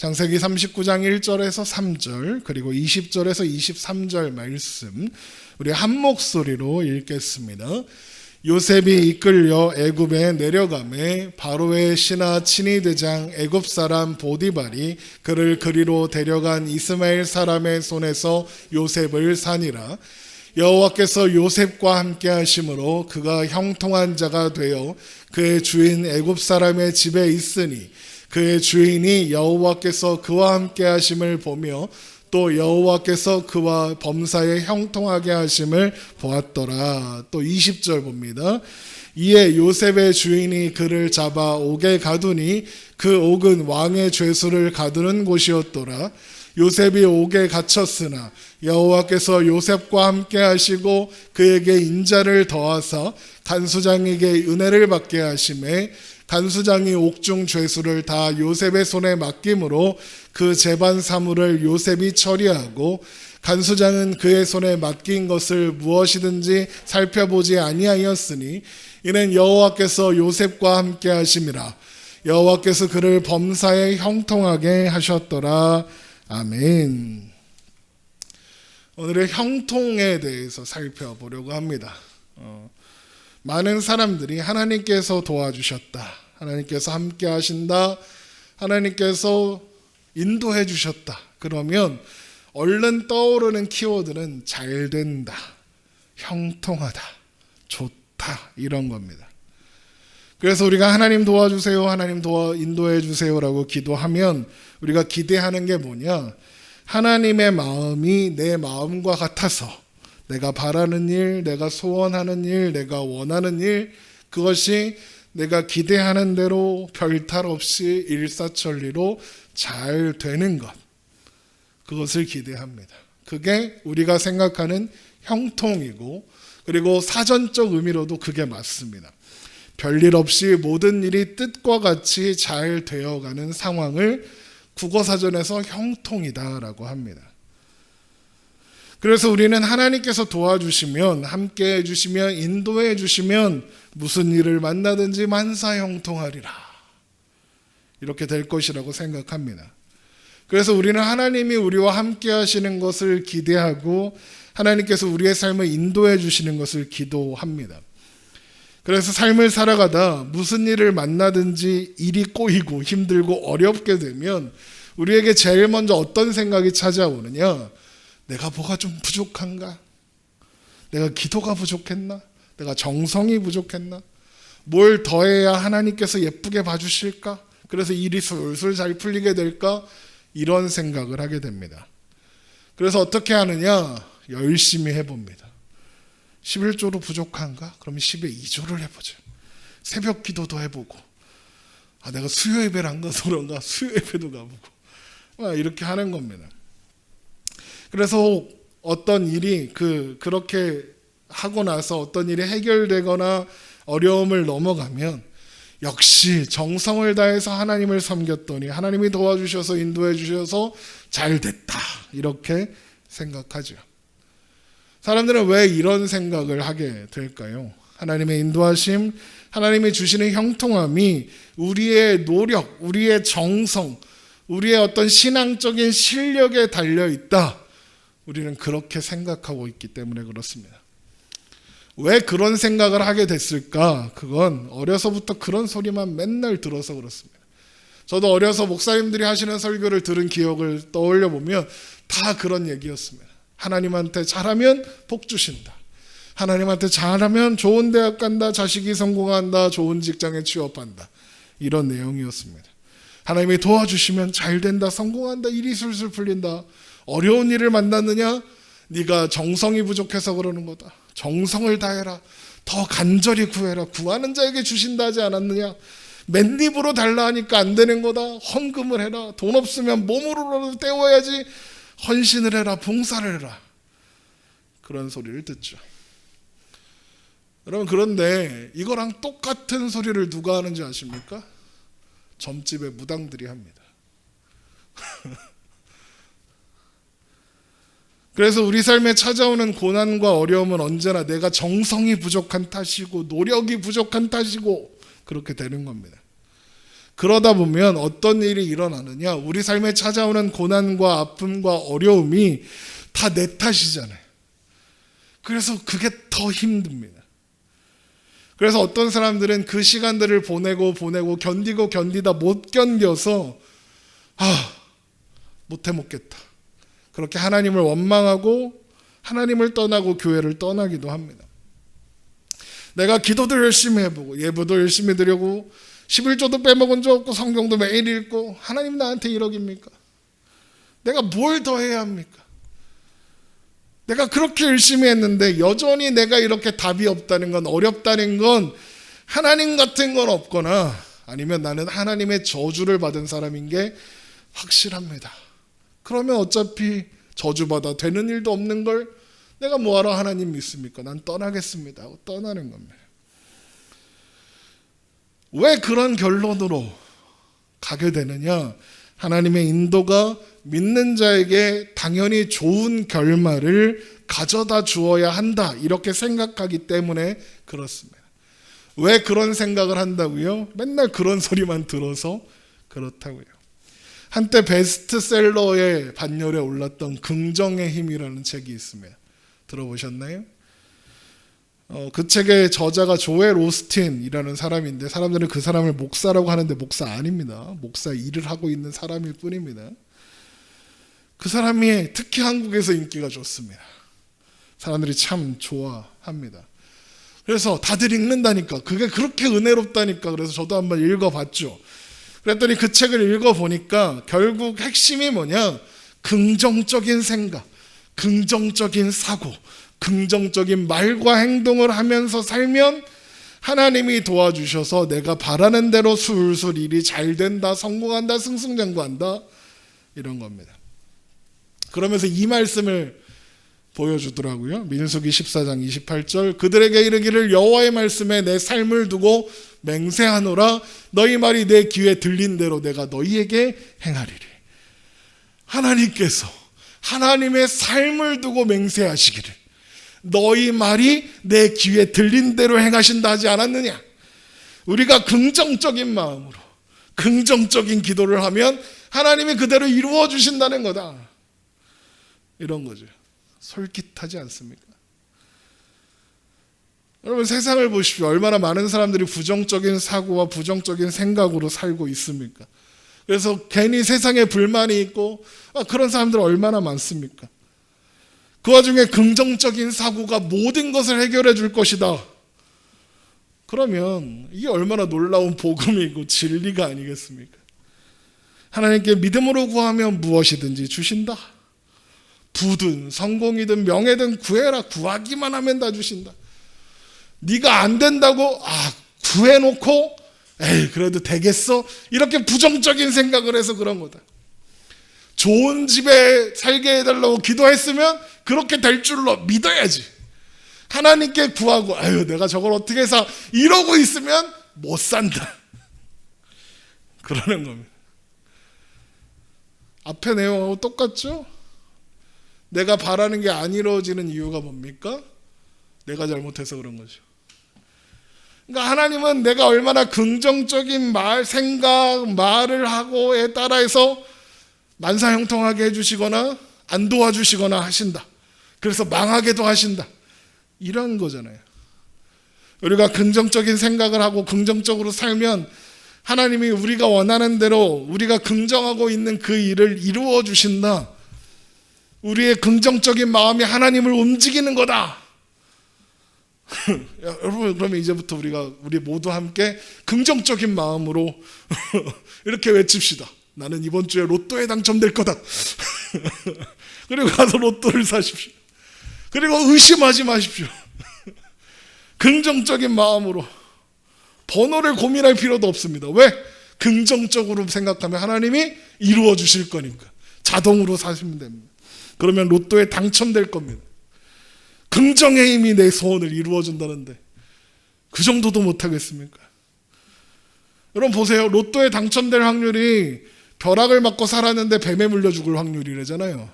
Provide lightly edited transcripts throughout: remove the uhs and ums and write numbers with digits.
창세기 39장 1절에서 3절 그리고 20절에서 23절 말씀 우리 한 목소리로 읽겠습니다. 요셉이 이끌려 애굽에 내려가매 바로의 신하 친위 대장 애굽 사람 보디발이 그를 그리로 데려간 이스마엘 사람의 손에서 요셉을 사니라. 여호와께서 요셉과 함께 하심으로 그가 형통한 자가 되어 그의 주인 애굽 사람의 집에 있으니 그의 주인이 여호와께서 그와 함께 하심을 보며 또 여호와께서 그와 범사에 형통하게 하심을 보았더라. 또 20절 봅니다. 이에 요셉의 주인이 그를 잡아 옥에 가두니 그 옥은 왕의 죄수를 가두는 곳이었더라. 요셉이 옥에 갇혔으나 여호와께서 요셉과 함께 하시고 그에게 인자를 더하사 간수장에게 은혜를 받게 하심에 간수장이 옥중 죄수를 다 요셉의 손에 맡김으로 그 재반 사물을 요셉이 처리하고 간수장은 그의 손에 맡긴 것을 무엇이든지 살펴보지 아니하였으니 이는 여호와께서 요셉과 함께 하심이라. 여호와께서 그를 범사에 형통하게 하셨더라. 아멘. 오늘의 형통에 대해서 살펴보려고 합니다. 많은 사람들이 하나님께서 도와주셨다, 하나님께서 함께 하신다, 하나님께서 인도해 주셨다 그러면 얼른 떠오르는 키워드는 잘 된다, 형통하다, 좋다 이런 겁니다. 그래서 우리가 하나님 도와주세요, 하나님 인도해 주세요라고 기도하면 우리가 기대하는 게 뭐냐? 하나님의 마음이 내 마음과 같아서 내가 바라는 일, 내가 소원하는 일, 내가 원하는 일, 그것이 내가 기대하는 대로 별탈 없이 일사천리로 잘 되는 것, 그것을 기대합니다. 그게 우리가 생각하는 형통이고, 그리고 사전적 의미로도 그게 맞습니다. 별일 없이 모든 일이 뜻과 같이 잘 되어가는 상황을 국어사전에서 형통이다라고 합니다. 그래서 우리는 하나님께서 도와주시면, 함께 해주시면, 인도해 주시면 무슨 일을 만나든지 만사형통하리라, 이렇게 될 것이라고 생각합니다. 그래서 우리는 하나님이 우리와 함께 하시는 것을 기대하고 하나님께서 우리의 삶을 인도해 주시는 것을 기도합니다. 그래서 삶을 살아가다 무슨 일을 만나든지 일이 꼬이고 힘들고 어렵게 되면 우리에게 제일 먼저 어떤 생각이 찾아오느냐? 내가 뭐가 좀 부족한가? 내가 기도가 부족했나? 내가 정성이 부족했나? 뭘 더해야 하나님께서 예쁘게 봐주실까? 그래서 일이 술술 잘 풀리게 될까? 이런 생각을 하게 됩니다. 그래서 어떻게 하느냐? 열심히 해봅니다. 11조로 부족한가? 그럼 10에 2조를 해보자. 새벽 기도도 해보고, 내가 수요 예배를 안 가서 그런가? 수요 예배도 가보고, 이렇게 하는 겁니다. 그래서 어떤 일이 그렇게 하고 나서 어떤 일이 해결되거나 어려움을 넘어가면 역시 정성을 다해서 하나님을 섬겼더니 하나님이 도와주셔서 인도해 주셔서 잘 됐다, 이렇게 생각하죠. 사람들은 왜 이런 생각을 하게 될까요? 하나님의 인도하심, 하나님이 주시는 형통함이 우리의 노력, 우리의 정성, 우리의 어떤 신앙적인 실력에 달려있다, 우리는 그렇게 생각하고 있기 때문에 그렇습니다. 왜 그런 생각을 하게 됐을까? 그건 어려서부터 그런 소리만 맨날 들어서 그렇습니다. 저도 어려서 목사님들이 하시는 설교를 들은 기억을 떠올려 보면 다 그런 얘기였습니다. 하나님한테 잘하면 복 주신다, 하나님한테 잘하면 좋은 대학 간다, 자식이 성공한다, 좋은 직장에 취업한다, 이런 내용이었습니다. 하나님이 도와주시면 잘 된다, 성공한다, 일이 술술 풀린다. 어려운 일을 만났느냐? 네가 정성이 부족해서 그러는 거다. 정성을 다해라. 더 간절히 구해라. 구하는 자에게 주신다 하지 않았느냐? 맨입으로 달라 하니까 안 되는 거다. 헌금을 해라. 돈 없으면 몸으로라도 때워야지. 헌신을 해라. 봉사를 해라. 그런 소리를 듣죠. 여러분, 그런데 이거랑 똑같은 소리를 누가 하는지 아십니까? 점집의 무당들이 합니다. 그래서 우리 삶에 찾아오는 고난과 어려움은 언제나 내가 정성이 부족한 탓이고 노력이 부족한 탓이고 그렇게 되는 겁니다. 그러다 보면 어떤 일이 일어나느냐, 우리 삶에 찾아오는 고난과 아픔과 어려움이 다 내 탓이잖아요. 그래서 그게 더 힘듭니다. 그래서 어떤 사람들은 그 시간들을 보내고 견디다 못 견뎌서 못 해먹겠다, 그렇게 하나님을 원망하고 하나님을 떠나고 교회를 떠나기도 합니다. 내가 기도도 열심히 해보고 예배도 열심히 드리고 11조도 빼먹은 적 없고 성경도 매일 읽고 하나님 나한테 1억입니까? 내가 뭘 더 해야 합니까? 내가 그렇게 열심히 했는데 여전히 내가 이렇게 답이 없다는 건, 어렵다는 건 하나님 같은 건 없거나 아니면 나는 하나님의 저주를 받은 사람인 게 확실합니다. 그러면 어차피 저주받아 되는 일도 없는 걸 내가 뭐하러 하나님 믿습니까? 난 떠나겠습니다 하고 떠나는 겁니다. 왜 그런 결론으로 가게 되느냐? 하나님의 인도가 믿는 자에게 당연히 좋은 결말을 가져다 주어야 한다, 이렇게 생각하기 때문에 그렇습니다. 왜 그런 생각을 한다고요? 맨날 그런 소리만 들어서 그렇다고요. 한때 베스트셀러의 반열에 올랐던 긍정의 힘이라는 책이 있습니다. 들어보셨나요? 그 책의 저자가 조엘 오스틴이라는 사람인데 사람들은 그 사람을 목사라고 하는데 목사 아닙니다. 목사 일을 하고 있는 사람일 뿐입니다. 그 사람이 특히 한국에서 인기가 좋습니다. 사람들이 참 좋아합니다. 그래서 다들 읽는다니까, 그게 그렇게 은혜롭다니까. 그래서 저도 한번 읽어봤죠. 그랬더니 그 책을 읽어보니까 결국 핵심이 뭐냐? 긍정적인 생각, 긍정적인 사고, 긍정적인 말과 행동을 하면서 살면 하나님이 도와주셔서 내가 바라는 대로 술술 일이 잘 된다, 성공한다, 승승장구한다, 이런 겁니다. 그러면서 이 말씀을 보여주더라고요. 민수기 14장 28절, 그들에게 이르기를 여호와의 말씀에 내 삶을 두고 맹세하노라. 너희 말이 내 귀에 들린 대로 내가 너희에게 행하리리. 하나님께서 하나님의 삶을 두고 맹세하시기를 너희 말이 내 귀에 들린 대로 행하신다 하지 않았느냐? 우리가 긍정적인 마음으로 긍정적인 기도를 하면 하나님이 그대로 이루어 주신다는 거다, 이런 거죠. 솔깃하지 않습니까? 여러분, 세상을 보십시오. 얼마나 많은 사람들이 부정적인 사고와 부정적인 생각으로 살고 있습니까? 그래서 괜히 세상에 불만이 있고 그런 사람들 얼마나 많습니까? 그 와중에 긍정적인 사고가 모든 것을 해결해 줄 것이다. 그러면 이게 얼마나 놀라운 복음이고 진리가 아니겠습니까? 하나님께 믿음으로 구하면 무엇이든지 주신다. 부든 성공이든 명예든 구해라. 구하기만 하면 다 주신다. 네가 안 된다고 구해놓고 에이 그래도 되겠어? 이렇게 부정적인 생각을 해서 그런 거다. 좋은 집에 살게 해달라고 기도했으면 그렇게 될 줄로 믿어야지. 하나님께 구하고 내가 저걸 어떻게 사, 이러고 있으면 못 산다, 그러는 겁니다. 앞에 내용하고 똑같죠? 내가 바라는 게 안 이루어지는 이유가 뭡니까? 내가 잘못해서 그런 거죠. 그러니까 하나님은 내가 얼마나 긍정적인 말, 생각, 말을 하고에 따라서 만사형통하게 해주시거나 안 도와주시거나 하신다. 그래서 망하게도 하신다, 이런 거잖아요. 우리가 긍정적인 생각을 하고 긍정적으로 살면 하나님이 우리가 원하는 대로 우리가 긍정하고 있는 그 일을 이루어 주신다. 우리의 긍정적인 마음이 하나님을 움직이는 거다. 여러분, 그러면 이제부터 우리 모두 함께 긍정적인 마음으로 이렇게 외칩시다. 나는 이번 주에 로또에 당첨될 거다. 그리고 가서 로또를 사십시오. 그리고 의심하지 마십시오. 긍정적인 마음으로 번호를 고민할 필요도 없습니다. 왜? 긍정적으로 생각하면 하나님이 이루어 주실 거니까 자동으로 사시면 됩니다. 그러면 로또에 당첨될 겁니다. 긍정의 힘이 내 소원을 이루어 준다는데 그 정도도 못하겠습니까? 여러분 보세요. 로또에 당첨될 확률이 벼락을 맞고 살았는데 뱀에 물려 죽을 확률이래잖아요.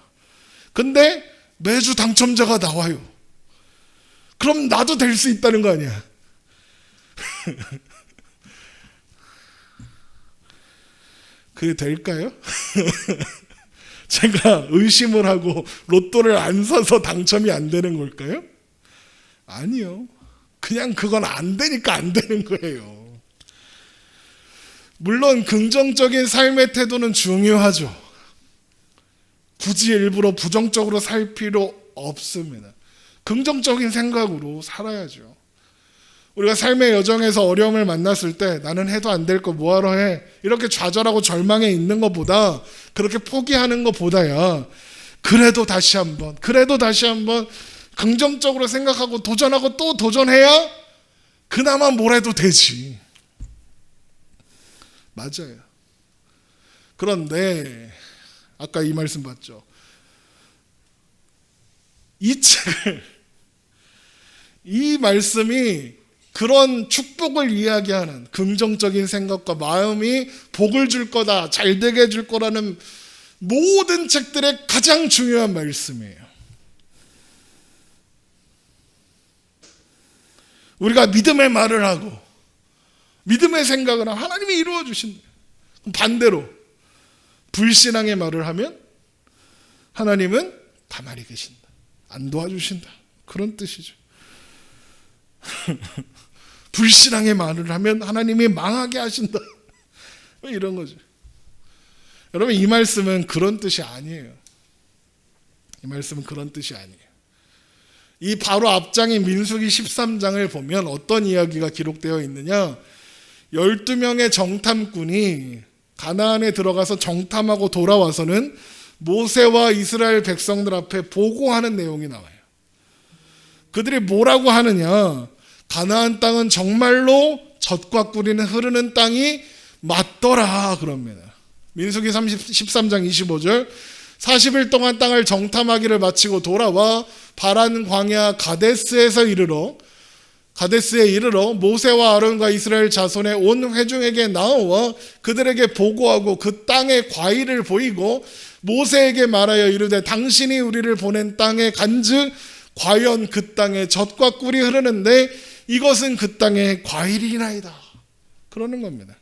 근데 매주 당첨자가 나와요. 그럼 나도 될 수 있다는 거 아니야? 그게 될까요? 제가 의심을 하고 로또를 안 사서 당첨이 안 되는 걸까요? 아니요. 그냥 그건 안 되니까 안 되는 거예요. 물론 긍정적인 삶의 태도는 중요하죠. 굳이 일부러 부정적으로 살 필요 없습니다. 긍정적인 생각으로 살아야죠. 우리가 삶의 여정에서 어려움을 만났을 때 나는 해도 안 될 거 뭐하러 해? 이렇게 좌절하고 절망해 있는 것보다, 그렇게 포기하는 것보다야 그래도 다시 한번 긍정적으로 생각하고 도전하고 또 도전해야 그나마 뭘 해도 되지. 맞아요. 그런데 아까 이 말씀 봤죠. 이 말씀이 그런 축복을 이야기하는 긍정적인 생각과 마음이 복을 줄 거다, 잘 되게 해줄 거라는 모든 책들의 가장 중요한 말씀이에요. 우리가 믿음의 말을 하고 믿음의 생각을 하면 하나님이 이루어 주신다. 반대로 불신앙의 말을 하면 하나님은 가만히 계신다, 안 도와주신다, 그런 뜻이죠. 불신앙의 말을 하면 하나님이 망하게 하신다, 이런 거죠. 여러분, 이 말씀은 그런 뜻이 아니에요. 이 말씀은 그런 뜻이 아니에요. 이 바로 앞장인 민수기 13장을 보면 어떤 이야기가 기록되어 있느냐, 12명의 정탐꾼이 가나안에 들어가서 정탐하고 돌아와서는 모세와 이스라엘 백성들 앞에 보고하는 내용이 나와요. 그들이 뭐라고 하느냐, 가나안 땅은 정말로 젖과 꿀이 흐르는 땅이 맞더라 그럽니다. 민수기 13장 25절, 40일 동안 땅을 정탐하기를 마치고 돌아와 바란 광야 가데스에 이르러 모세와 아론과 이스라엘 자손의 온 회중에게 나와 그들에게 보고하고 그 땅의 과일을 보이고 모세에게 말하여 이르되 당신이 우리를 보낸 땅에 간즉 과연 그 땅에 젖과 꿀이 흐르는데 이것은 그 땅의 과일이나이다, 그러는 겁니다.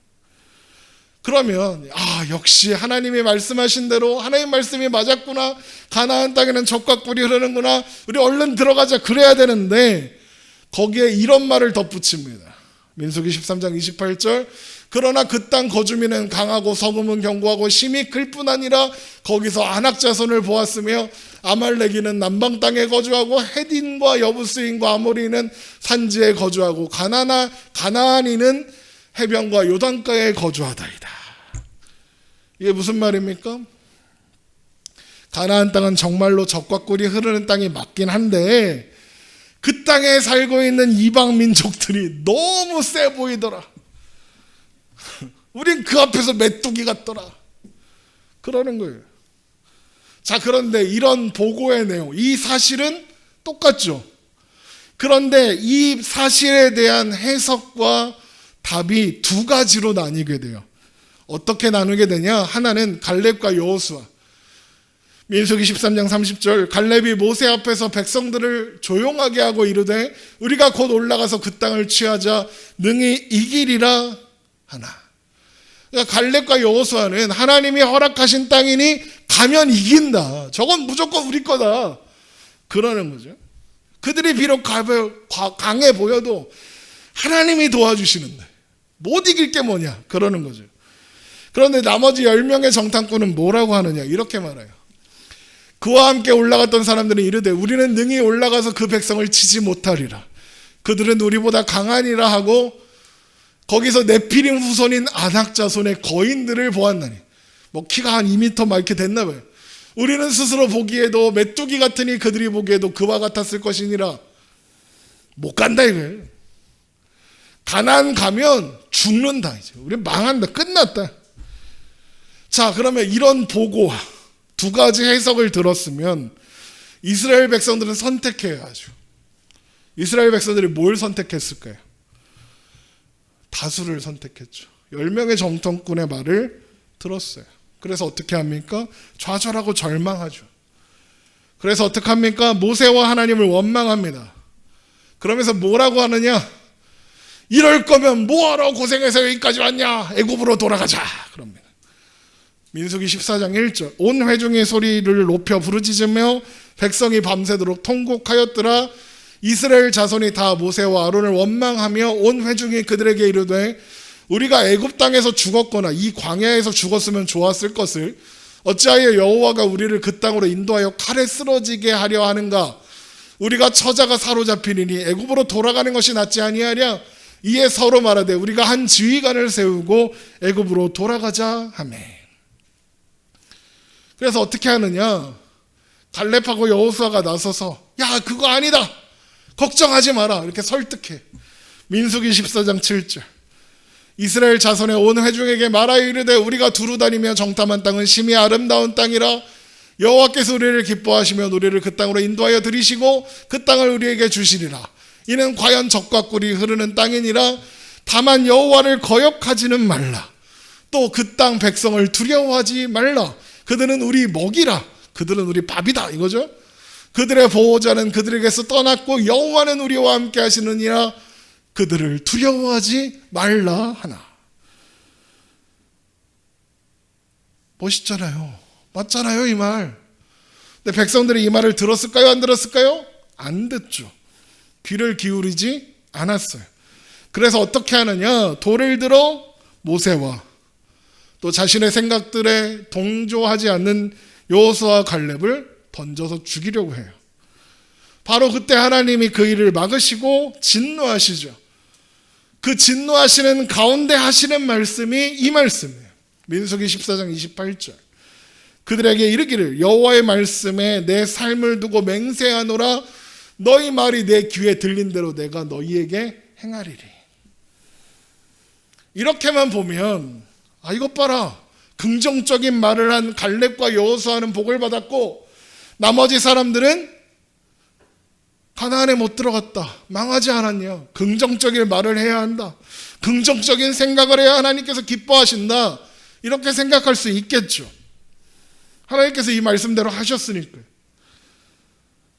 그러면 역시 하나님이 말씀하신 대로 하나님 말씀이 맞았구나, 가나안 땅에는 젖과 꿀이 흐르는구나, 우리 얼른 들어가자, 그래야 되는데 거기에 이런 말을 덧붙입니다. 민수기 13장 28절, 그러나 그 땅 거주민은 강하고 서금은 견고하고 심히 클 뿐 아니라 거기서 아낙 자손을 보았으며 아말렉인은 남방 땅에 거주하고 헤딘과 여부스인과 아모리는 산지에 거주하고 가나안인은 해변과 요단가에 거주하다이다. 이게 무슨 말입니까? 가나안 땅은 정말로 젖과 꿀이 흐르는 땅이 맞긴 한데 그 땅에 살고 있는 이방 민족들이 너무 세 보이더라. 우린 그 앞에서 메뚜기 같더라, 그러는 거예요. 자, 그런데 이런 보고의 내용, 이 사실은 똑같죠. 그런데 이 사실에 대한 해석과 답이 두 가지로 나뉘게 돼요. 어떻게 나누게 되냐? 하나는 갈렙과 여호수아. 민수기 13장 30절, 갈렙이 모세 앞에서 백성들을 조용하게 하고 이르되 우리가 곧 올라가서 그 땅을 취하자 능히 이기리라 하나. 그러니까 갈렙과 여호수아는 하나님이 허락하신 땅이니 가면 이긴다, 저건 무조건 우리 거다, 그러는 거죠. 그들이 비록 강해 보여도 하나님이 도와주시는데 못 이길 게 뭐냐, 그러는 거죠. 그런데 나머지 10명의 정탐꾼은 뭐라고 하느냐, 이렇게 말해요. 그와 함께 올라갔던 사람들은 이르되 우리는 능히 올라가서 그 백성을 치지 못하리라. 그들은 우리보다 강하니라 하고 거기서 네피림 후손인 아낙 자손의 거인들을 보았나니, 뭐 키가 한 2m 막 이렇게 됐나 봐요. 우리는 스스로 보기에도 메뚜기 같으니 그들이 보기에도 그와 같았을 것이니라. 못 간다 이거예요. 가나안 가면 죽는다, 이제 우리 망한다, 끝났다. 자, 그러면 이런 보고와 두 가지 해석을 들었으면 이스라엘 백성들은 선택해야 하죠. 이스라엘 백성들이 뭘 선택했을까요? 다수를 선택했죠. 10명의 정탐꾼의 말을 들었어요. 그래서 어떻게 합니까? 좌절하고 절망하죠. 그래서 어떻게 합니까? 모세와 하나님을 원망합니다. 그러면서 뭐라고 하느냐? 이럴 거면 뭐하러 고생해서 여기까지 왔냐? 애굽으로 돌아가자, 그럽니다. 민수기 14장 1절 온 회중의 소리를 높여 부르짖으며 백성이 밤새도록 통곡하였더라. 이스라엘 자손이 다 모세와 아론을 원망하며 온 회중이 그들에게 이르되 우리가 애굽 땅에서 죽었거나 이 광야에서 죽었으면 좋았을 것을 어찌하여 여호와가 우리를 그 땅으로 인도하여 칼에 쓰러지게 하려 하는가? 우리가 처자가 사로잡히리니 애굽으로 돌아가는 것이 낫지 아니하랴? 이에 서로 말하되 우리가 한 지휘관을 세우고 애굽으로 돌아가자 하매. 그래서 어떻게 하느냐? 갈렙하고 여호수아가 나서서 야 그거 아니다, 걱정하지 마라 이렇게 설득해. 민수기 14장 7절 이스라엘 자손의 온 회중에게 말하여 이르되 우리가 두루 다니며 정탐한 땅은 심히 아름다운 땅이라 여호와께서 우리를 기뻐하시며 우리를 그 땅으로 인도하여 들이시고 그 땅을 우리에게 주시리라. 이는 과연 젖과 꿀이 흐르는 땅이니라. 다만 여호와를 거역하지는 말라. 또 그 땅 백성을 두려워하지 말라. 그들은 우리 먹이라. 그들은 우리 밥이다 이거죠. 그들의 보호자는 그들에게서 떠났고 여호와는 우리와 함께 하시느니라. 그들을 두려워하지 말라 하나. 멋있잖아요. 맞잖아요 이 말. 근데 백성들이 이 말을 들었을까요 안 들었을까요? 안 듣죠. 귀를 기울이지 않았어요. 그래서 어떻게 하느냐? 돌을 들어 모세와 또 자신의 생각들에 동조하지 않는 여호수아와 갈렙을 던져서 죽이려고 해요. 바로 그때 하나님이 그 일을 막으시고 진노하시죠. 그 진노하시는 가운데 하시는 말씀이 이 말씀이에요. 민수기 14장 28절 그들에게 이르기를 여호와의 말씀에 내 삶을 두고 맹세하노라. 너희 말이 내 귀에 들린 대로 내가 너희에게 행하리리. 이렇게만 보면 아 이것 봐라, 긍정적인 말을 한 갈렙과 여호수아는 복을 받았고 나머지 사람들은 가나안에 못 들어갔다, 망하지 않았냐. 긍정적인 말을 해야 한다, 긍정적인 생각을 해야 하나님께서 기뻐하신다, 이렇게 생각할 수 있겠죠. 하나님께서 이 말씀대로 하셨으니까요.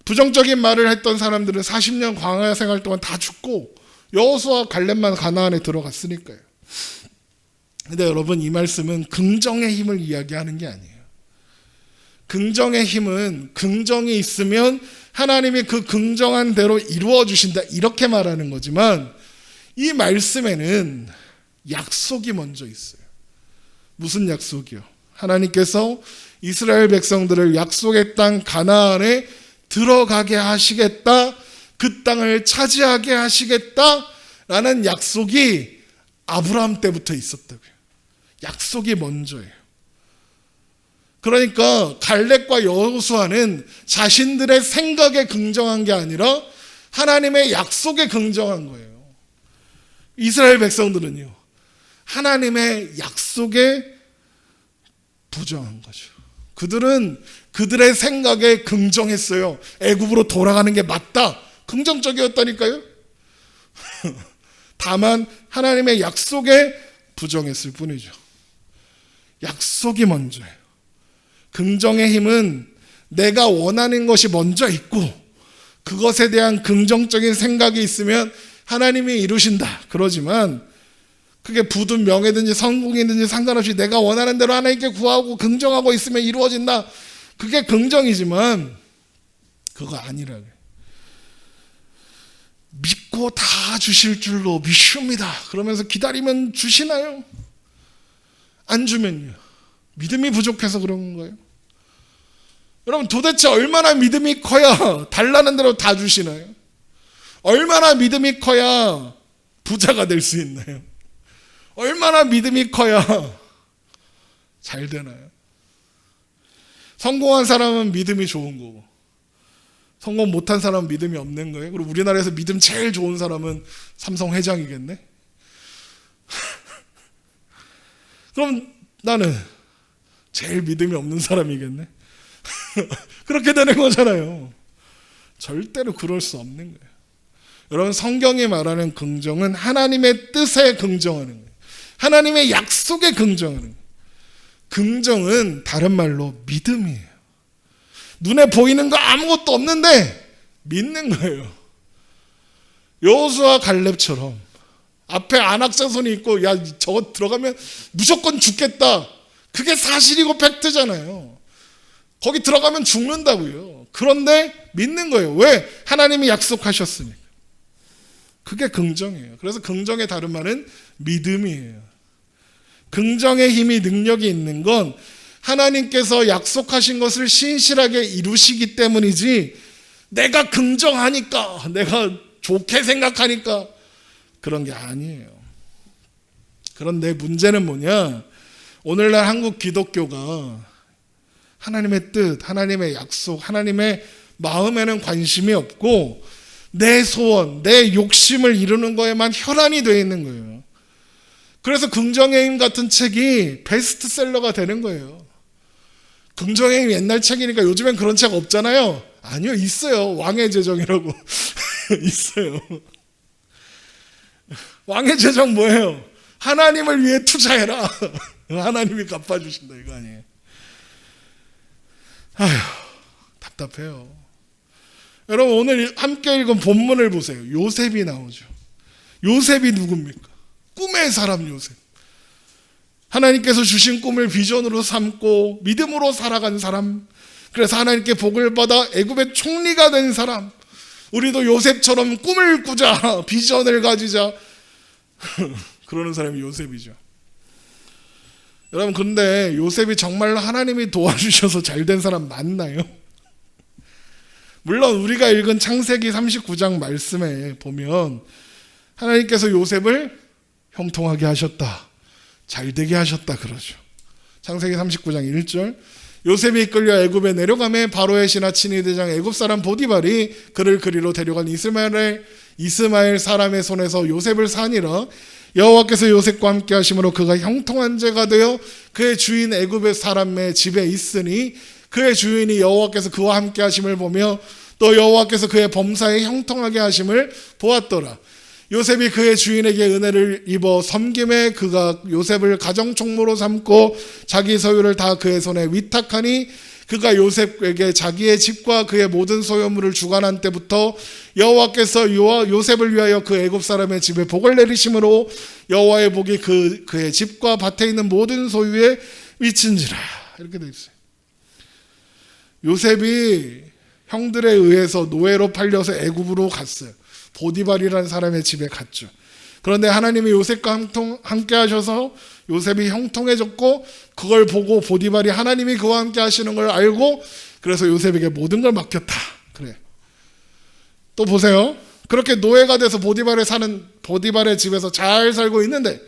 부정적인 말을 했던 사람들은 40년 광야 생활 동안 다 죽고 여호수아 갈렙만 가나안에 들어갔으니까요. 근데 여러분 이 말씀은 긍정의 힘을 이야기하는 게 아니에요. 긍정의 힘은 긍정이 있으면 하나님이 그 긍정한 대로 이루어 주신다 이렇게 말하는 거지만 이 말씀에는 약속이 먼저 있어요. 무슨 약속이요? 하나님께서 이스라엘 백성들을 약속의 땅 가나안에 들어가게 하시겠다, 그 땅을 차지하게 하시겠다라는 약속이 아브라함 때부터 있었다고요. 약속이 먼저예요. 그러니까 갈렙과 여호수아는 자신들의 생각에 긍정한 게 아니라 하나님의 약속에 긍정한 거예요. 이스라엘 백성들은요, 하나님의 약속에 부정한 거죠. 그들은 그들의 생각에 긍정했어요. 애굽으로 돌아가는 게 맞다, 긍정적이었다니까요. 다만 하나님의 약속에 부정했을 뿐이죠. 약속이 먼저예요. 긍정의 힘은 내가 원하는 것이 먼저 있고 그것에 대한 긍정적인 생각이 있으면 하나님이 이루신다 그러지만, 그게 부든 명예든지 성공이든지 상관없이 내가 원하는 대로 하나님께 구하고 긍정하고 있으면 이루어진다, 그게 긍정이지만 그거 아니라고요. 믿고 다 주실 줄로 믿습니다 그러면서 기다리면 주시나요? 안 주면요, 믿음이 부족해서 그런 거예요. 여러분 도대체 얼마나 믿음이 커야 달라는 대로 다 주시나요? 얼마나 믿음이 커야 부자가 될 수 있나요? 얼마나 믿음이 커야 잘 되나요? 성공한 사람은 믿음이 좋은 거고 성공 못한 사람은 믿음이 없는 거예요. 그리고 우리나라에서 믿음 제일 좋은 사람은 삼성 회장이겠네? 그럼 나는 제일 믿음이 없는 사람이겠네? 그렇게 되는 거잖아요. 절대로 그럴 수 없는 거예요. 여러분 성경이 말하는 긍정은 하나님의 뜻에 긍정하는 거예요. 하나님의 약속에 긍정하는 거예요. 긍정은 다른 말로 믿음이에요. 눈에 보이는 거 아무것도 없는데 믿는 거예요. 여호수아 갈렙처럼 앞에 안악자손이 있고 야 저거 들어가면 무조건 죽겠다, 그게 사실이고 팩트잖아요. 거기 들어가면 죽는다고요. 그런데 믿는 거예요. 왜? 하나님이 약속하셨으니까. 그게 긍정이에요. 그래서 긍정의 다른 말은 믿음이에요. 긍정의 힘이, 능력이 있는 건 하나님께서 약속하신 것을 신실하게 이루시기 때문이지, 내가 긍정하니까, 내가 좋게 생각하니까 그런 게 아니에요. 그런데 문제는 뭐냐? 오늘날 한국 기독교가 하나님의 뜻, 하나님의 약속, 하나님의 마음에는 관심이 없고 내 소원, 내 욕심을 이루는 거에만 혈안이 되어 있는 거예요. 그래서 긍정의 힘 같은 책이 베스트셀러가 되는 거예요. 긍정의 힘 옛날 책이니까 요즘엔 그런 책 없잖아요. 아니요, 있어요. 왕의 제정이라고 있어요. 왕의 제정 뭐예요? 하나님을 위해 투자해라. 하나님이 갚아주신다, 이거 아니에요. 아휴, 답답해요. 여러분, 오늘 함께 읽은 본문을 보세요. 요셉이 나오죠. 요셉이 누굽니까? 꿈의 사람 요셉. 하나님께서 주신 꿈을 비전으로 삼고 믿음으로 살아간 사람. 그래서 하나님께 복을 받아 애굽의 총리가 된 사람. 우리도 요셉처럼 꿈을 꾸자, 비전을 가지자. 그러는 사람이 요셉이죠. 여러분, 근데 요셉이 정말로 하나님이 도와주셔서 잘된 사람 맞나요? 물론 우리가 읽은 창세기 39장 말씀에 보면 하나님께서 요셉을 형통하게 하셨다, 잘되게 하셨다 그러죠. 창세기 39장 1절, 요셉이 이끌려 애굽에 내려가매 바로의 신하 친위 대장 애굽 사람 보디발이 그를 그리로 데려간 이스마엘 사람의 손에서 요셉을 사니라. 여호와께서 요셉과 함께 하심으로 그가 형통한 자가 되어 그의 주인 애굽의 사람의 집에 있으니 그의 주인이 여호와께서 그와 함께 하심을 보며 또 여호와께서 그의 범사에 형통하게 하심을 보았더라. 요셉이 그의 주인에게 은혜를 입어 섬김에 그가 요셉을 가정총무로 삼고 자기 소유를 다 그의 손에 위탁하니 그가 요셉에게 자기의 집과 그의 모든 소유물을 주관한 때부터 여호와께서 요셉을 위하여 그 애굽 사람의 집에 복을 내리심으로 여호와의 복이 그의 집과 밭에 있는 모든 소유에 미친지라. 이렇게 되어 있어요. 요셉이 형들에 의해서 노예로 팔려서 애굽으로 갔어요. 보디발이라는 사람의 집에 갔죠. 그런데 하나님이 요셉과 함께 하셔서 요셉이 형통해졌고 그걸 보고 보디발이 하나님이 그와 함께 하시는 걸 알고 그래서 요셉에게 모든 걸 맡겼다. 그래. 또 보세요. 그렇게 노예가 돼서 보디발의 집에서 잘 살고 있는데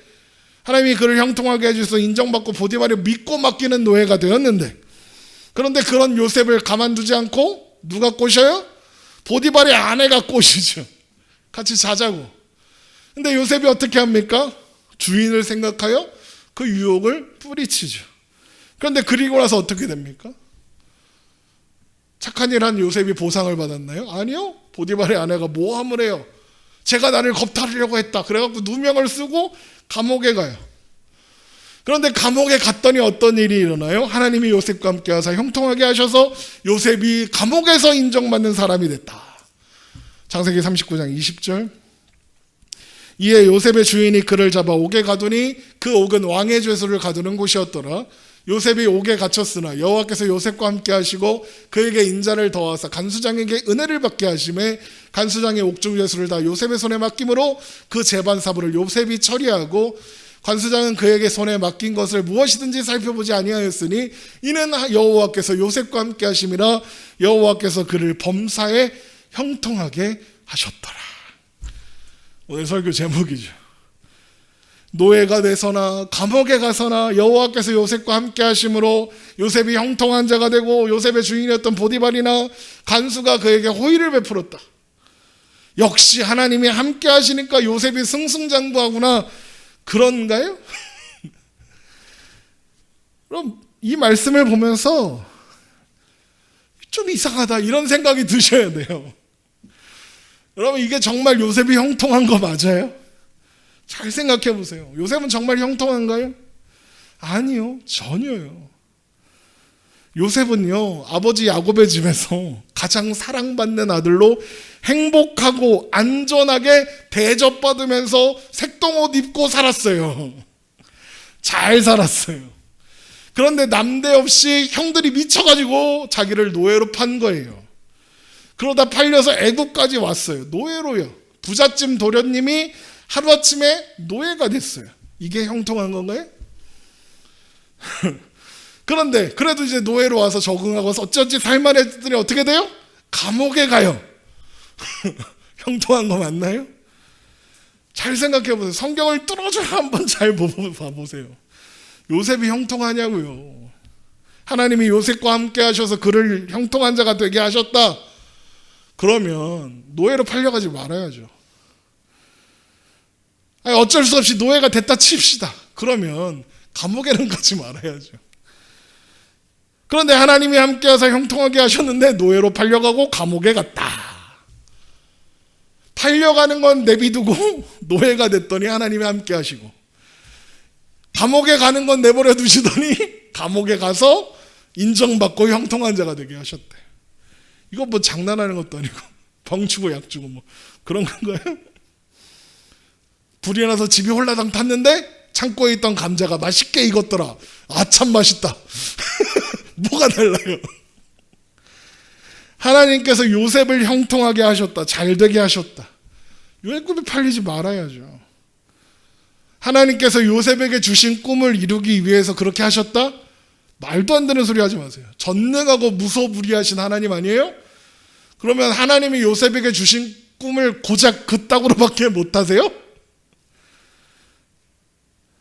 하나님이 그를 형통하게 해주셔서 인정받고 보디발이 믿고 맡기는 노예가 되었는데, 그런데 그런 요셉을 가만두지 않고 누가 꼬셔요? 보디발의 아내가 꼬시죠. 같이 자자고. 근데 요셉이 어떻게 합니까? 주인을 생각하여 그 유혹을 뿌리치죠. 그런데 그리고 나서 어떻게 됩니까? 착한 일 한 요셉이 보상을 받았나요? 아니요. 보디발의 아내가 모함을 해요. 제가 나를 겁탈하려고 했다. 그래갖고 누명을 쓰고 감옥에 가요. 그런데 감옥에 갔더니 어떤 일이 일어나요? 하나님이 요셉과 함께 하사 형통하게 하셔서 요셉이 감옥에서 인정받는 사람이 됐다. 창세기 39장 20절. 이에 요셉의 주인이 그를 잡아 옥에 가두니 그 옥은 왕의 죄수를 가두는 곳이었더라. 요셉이 옥에 갇혔으나 여호와께서 요셉과 함께 하시고 그에게 인자를 더하사 간수장에게 은혜를 받게 하심에 간수장의 옥중 죄수를 다 요셉의 손에 맡김으로 그 재반 사부를 요셉이 처리하고 관수장은 그에게 손에 맡긴 것을 무엇이든지 살펴보지 아니하였으니 이는 여호와께서 요셉과 함께 하심이라. 여호와께서 그를 범사에 형통하게 하셨더라. 오늘 설교 제목이죠. 노예가 되서나 감옥에 가서나 여호와께서 요셉과 함께 하심으로 요셉이 형통한 자가 되고 요셉의 주인이었던 보디발이나 간수가 그에게 호의를 베풀었다. 역시 하나님이 함께 하시니까 요셉이 승승장구하구나. 그런가요? 그럼 이 말씀을 보면서 좀 이상하다 이런 생각이 드셔야 돼요. 여러분, 이게 정말 요셉이 형통한 거 맞아요? 잘 생각해 보세요. 요셉은 정말 형통한가요? 아니요, 전혀요. 요셉은요, 아버지 야곱의 집에서 가장 사랑받는 아들로 행복하고 안전하게 대접받으면서 색동옷 입고 살았어요. 잘 살았어요. 그런데 남대없이 형들이 미쳐가지고 자기를 노예로 판 거예요. 그러다 팔려서 애국까지 왔어요. 노예로요. 부잣집 도련님이 하루아침에 노예가 됐어요. 이게 형통한 건가요? 그런데 그래도 이제 노예로 와서 적응하고 어쩌지 살만했더니 어떻게 돼요? 감옥에 가요. 형통한 거 맞나요? 잘 생각해 보세요. 성경을 뚫어줘야 한번 잘 봐보세요. 요셉이 형통하냐고요. 하나님이 요셉과 함께 하셔서 그를 형통한 자가 되게 하셨다. 그러면 노예로 팔려가지 말아야죠. 아니, 어쩔 수 없이 노예가 됐다 칩시다. 그러면 감옥에는 가지 말아야죠. 그런데 하나님이 함께 하사 형통하게 하셨는데 노예로 팔려가고 감옥에 갔다. 팔려가는 건 내비두고 노예가 됐더니 하나님이 함께 하시고, 감옥에 가는 건 내버려 두시더니 감옥에 가서 인정받고 형통한 자가 되게 하셨대. 이거 뭐 장난하는 것도 아니고 병 주고 약 주고 뭐 그런 건가요? 불이 나서 집이 홀라당 탔는데 창고에 있던 감자가 맛있게 익었더라. 아, 참 맛있다. 뭐가 달라요? 하나님께서 요셉을 형통하게 하셨다. 잘 되게 하셨다. 요셉급이 팔리지 말아야죠. 하나님께서 요셉에게 주신 꿈을 이루기 위해서 그렇게 하셨다? 말도 안 되는 소리 하지 마세요. 전능하고 무소불위하신 하나님 아니에요? 그러면 하나님이 요셉에게 주신 꿈을 고작 그따구로밖에 못하세요?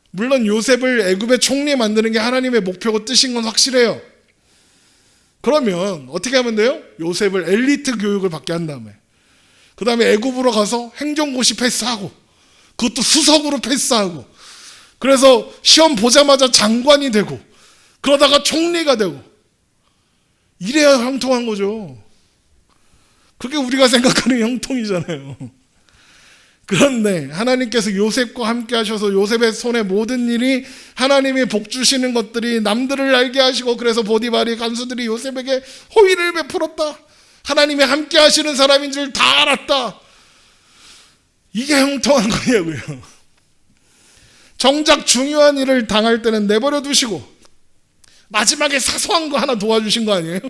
물론 요셉을 애굽의 총리 만드는 게 하나님의 목표고 뜻인 건 확실해요. 그러면 어떻게 하면 돼요? 요셉을 엘리트 교육을 받게 한 다음에 그 다음에 애굽으로 가서 행정고시 패스하고, 그것도 수석으로 패스하고, 그래서 시험 보자마자 장관이 되고, 그러다가 총리가 되고, 이래야 형통한 거죠. 그게 우리가 생각하는 형통이잖아요. 그런데 하나님께서 요셉과 함께 하셔서 요셉의 손에 모든 일이 하나님이 복 주시는 것들이 남들을 알게 하시고, 그래서 보디발이 간수들이 요셉에게 호의를 베풀었다. 하나님이 함께 하시는 사람인 줄 다 알았다. 이게 형통한 거냐고요. 정작 중요한 일을 당할 때는 내버려 두시고 마지막에 사소한 거 하나 도와주신 거 아니에요?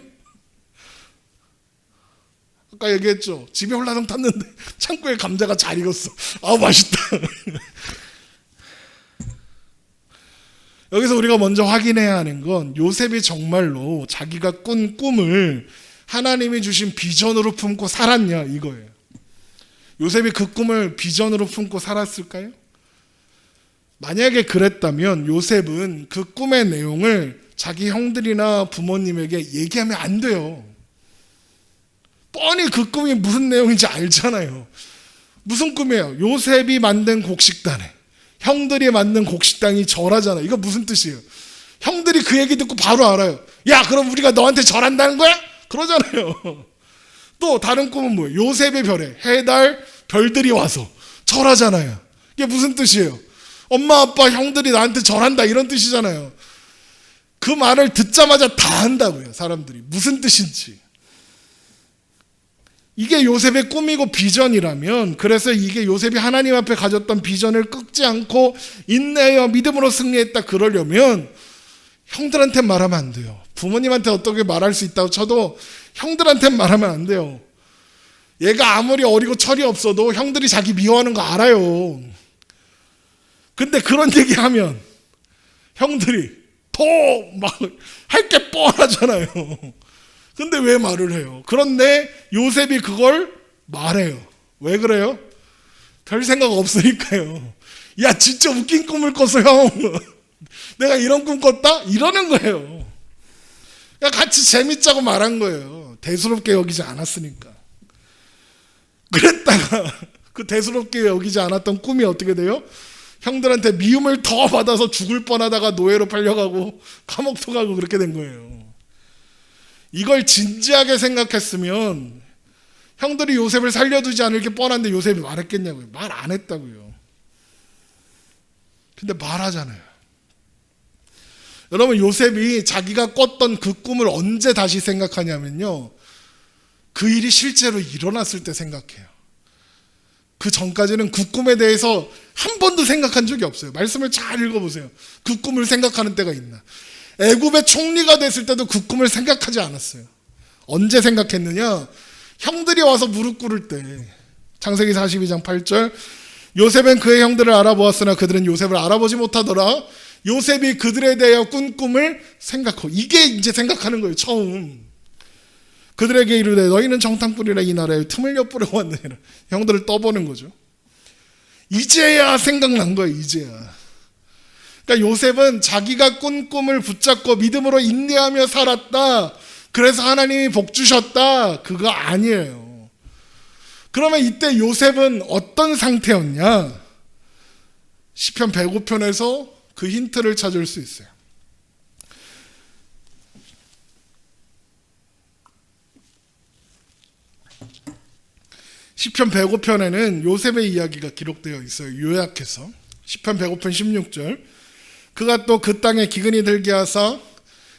아까 얘기했죠. 집에 홀라당 탔는데 창고에 감자가 잘 익었어. 아, 맛있다. 여기서 우리가 먼저 확인해야 하는 건 요셉이 정말로 자기가 꾼 꿈을 하나님이 주신 비전으로 품고 살았냐, 이거예요. 요셉이 그 꿈을 비전으로 품고 살았을까요? 만약에 그랬다면 요셉은 그 꿈의 내용을 자기 형들이나 부모님에게 얘기하면 안 돼요. 뻔히 그 꿈이 무슨 내용인지 알잖아요. 무슨 꿈이에요? 요셉이 만든 곡식단에 형들이 만든 곡식당이 절하잖아요. 이거 무슨 뜻이에요? 형들이 그 얘기 듣고 바로 알아요. 야, 그럼 우리가 너한테 절한다는 거야? 그러잖아요. 또 다른 꿈은 뭐예요? 요셉의 별에 해달 별들이 와서 절하잖아요. 이게 무슨 뜻이에요? 엄마 아빠 형들이 나한테 절한다, 이런 뜻이잖아요. 그 말을 듣자마자 다 안다고요, 사람들이. 무슨 뜻인지. 이게 요셉의 꿈이고 비전이라면, 그래서 이게 요셉이 하나님 앞에 가졌던 비전을 꺾지 않고 인내하여 믿음으로 승리했다, 그러려면 형들한테 말하면 안 돼요. 부모님한테 어떻게 말할 수 있다고 쳐도 형들한테 말하면 안 돼요. 얘가 아무리 어리고 철이 없어도 형들이 자기 미워하는 거 알아요. 근데 그런 얘기하면 형들이 더 막 할 게 뻔하잖아요. 근데 왜 말을 해요? 그런데 요셉이 그걸 말해요. 왜 그래요? 별 생각 없으니까요. 야, 진짜 웃긴 꿈을 꿨어, 형. 내가 이런 꿈 꿨다? 이러는 거예요. 그러니까 같이 재밌자고 말한 거예요. 대수롭게 여기지 않았으니까. 그랬다가 그 대수롭게 여기지 않았던 꿈이 어떻게 돼요? 형들한테 미움을 더 받아서 죽을 뻔하다가 노예로 팔려가고 감옥도 가고 그렇게 된 거예요. 이걸 진지하게 생각했으면 형들이 요셉을 살려두지 않을 게 뻔한데 요셉이 말했겠냐고요. 말 안 했다고요. 근데 말하잖아요. 여러분, 요셉이 자기가 꿨던 그 꿈을 언제 다시 생각하냐면요, 그 일이 실제로 일어났을 때 생각해요. 그 전까지는 그 꿈에 대해서 한 번도 생각한 적이 없어요. 말씀을 잘 읽어보세요. 그 꿈을 생각하는 때가 있나. 애굽의 총리가 됐을 때도 그 꿈을 생각하지 않았어요. 언제 생각했느냐? 형들이 와서 무릎 꿇을 때. 창세기 42장 8절, 요셉은 그의 형들을 알아보았으나 그들은 요셉을 알아보지 못하더라. 요셉이 그들에 대하여 꾼 꿈을 생각하고, 이게 이제 생각하는 거예요. 처음 그들에게 이르되 너희는 정탐꾼이라 이 나라에 틈을 엿보려 왔느니라. 형들을 떠보는 거죠. 이제야 생각난 거예요. 이제야. 그러니까 요셉은 자기가 꾼 꿈을 붙잡고 믿음으로 인내하며 살았다, 그래서 하나님이 복 주셨다, 그거 아니에요. 그러면 이때 요셉은 어떤 상태였냐? 시편 105편에서 그 힌트를 찾을 수 있어요. 시편 105편에는 요셉의 이야기가 기록되어 있어요. 요약해서 시편 105편 16절, 그가 또 그 땅에 기근이 들게 하사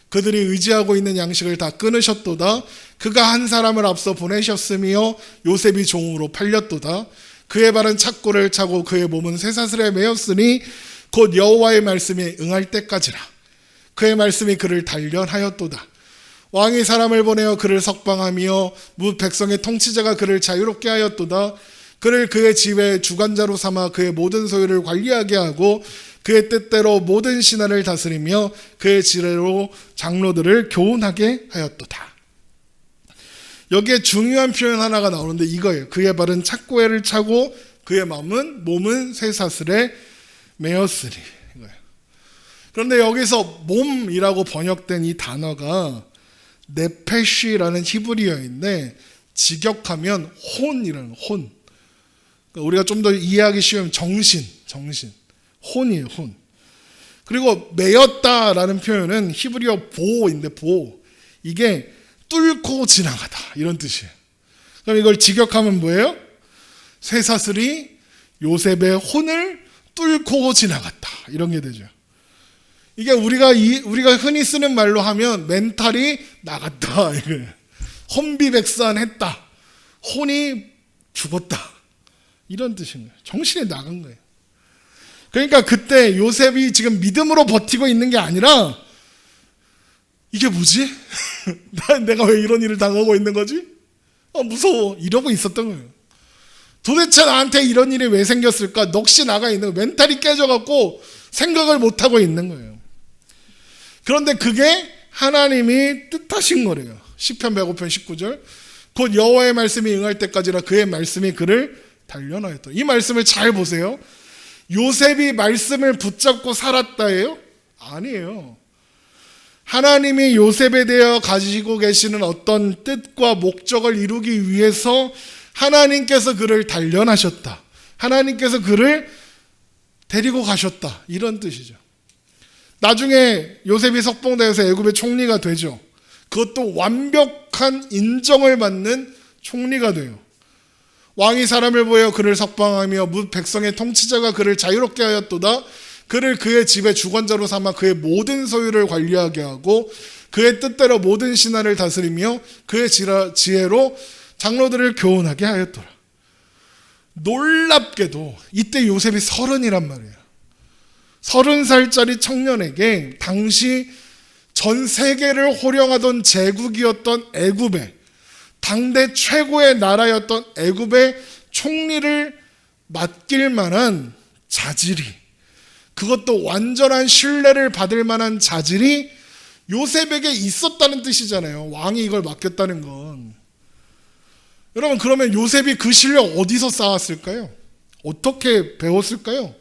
그들이 의지하고 있는 양식을 다 끊으셨도다. 그가 한 사람을 앞서 보내셨으며 요셉이 종으로 팔렸도다. 그의 발은 착고를 차고 그의 몸은 쇠사슬에 매였으니 곧 여호와의 말씀이 응할 때까지라. 그의 말씀이 그를 단련하였도다. 왕이 사람을 보내어 그를 석방하며 뭇 백성의 통치자가 그를 자유롭게 하였도다. 그를 그의 집의 주관자로 삼아 그의 모든 소유를 관리하게 하고 그의 뜻대로 모든 신하를 다스리며 그의 지혜로 장로들을 교훈하게 하였도다. 여기에 중요한 표현 하나가 나오는데 이거예요. 그의 발은 착고를 차고 그의 몸은 쇠사슬에 매였으리. 이거예요. 그런데 여기서 몸이라고 번역된 이 단어가 네페시라는 히브리어인데 직역하면 혼이라는 혼. 그러니까 우리가 좀 더 이해하기 쉬운 정신. 혼이에요, 혼. 그리고 매였다라는 표현은 히브리어 보인데 보. 이게 뚫고 지나가다 이런 뜻이에요. 그럼 이걸 직역하면 뭐예요? 쇠사슬이 요셉의 혼을 뚫고 지나갔다, 이런 게 되죠. 이게 우리가 흔히 쓰는 말로 하면 멘탈이 나갔다, 이거예요. 혼비백산했다, 혼이 죽었다, 이런 뜻인 거예요. 정신이 나간 거예요. 그러니까 그때 요셉이 지금 믿음으로 버티고 있는 게 아니라 이게 뭐지? 내가 왜 이런 일을 당하고 있는 거지? 무서워, 이러고 있었던 거예요. 도대체 나한테 이런 일이 왜 생겼을까? 넋이 나가 있는 거예요. 멘탈이 깨져갖고 생각을 못하고 있는 거예요. 그런데 그게 하나님이 뜻하신 거래요. 시편 105편 19절, 곧 여호와의 말씀이 응할 때까지라 그의 말씀이 그를 단련하였다. 이 말씀을 잘 보세요. 요셉이 말씀을 붙잡고 살았다예요? 아니에요. 하나님이 요셉에 대해 가지고 계시는 어떤 뜻과 목적을 이루기 위해서 하나님께서 그를 단련하셨다, 하나님께서 그를 데리고 가셨다, 이런 뜻이죠. 나중에 요셉이 석봉되어서 애굽의 총리가 되죠. 그것도 완벽한 인정을 받는 총리가 돼요. 왕이 사람을 보여 그를 석방하며 뭇 백성의 통치자가 그를 자유롭게 하였도다. 그를 그의 집의 주관자로 삼아 그의 모든 소유를 관리하게 하고 그의 뜻대로 모든 신하를 다스리며 그의 지혜로 장로들을 교훈하게 하였더라. 놀랍게도 이때 요셉이 30이란 말이에요. 30살짜리 청년에게 당시 전 세계를 호령하던 제국이었던 애굽의 당대 최고의 나라였던 애굽의 총리를 맡길 만한 자질이, 그것도 완전한 신뢰를 받을 만한 자질이 요셉에게 있었다는 뜻이잖아요. 왕이 이걸 맡겼다는 건. 여러분, 그러면 요셉이 그 실력 어디서 쌓았을까요? 어떻게 배웠을까요?